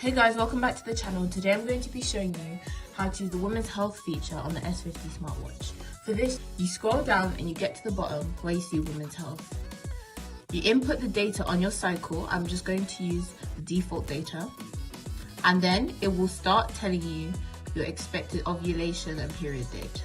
Hey guys, welcome back to the channel. Today I'm going to be showing you how to use the women's health feature on the S50 smartwatch. For this, you scroll down and you get to the bottom where you see women's health. You input the data on your cycle. I'm just going to use the default data. And then it will start telling you your expected ovulation and period date.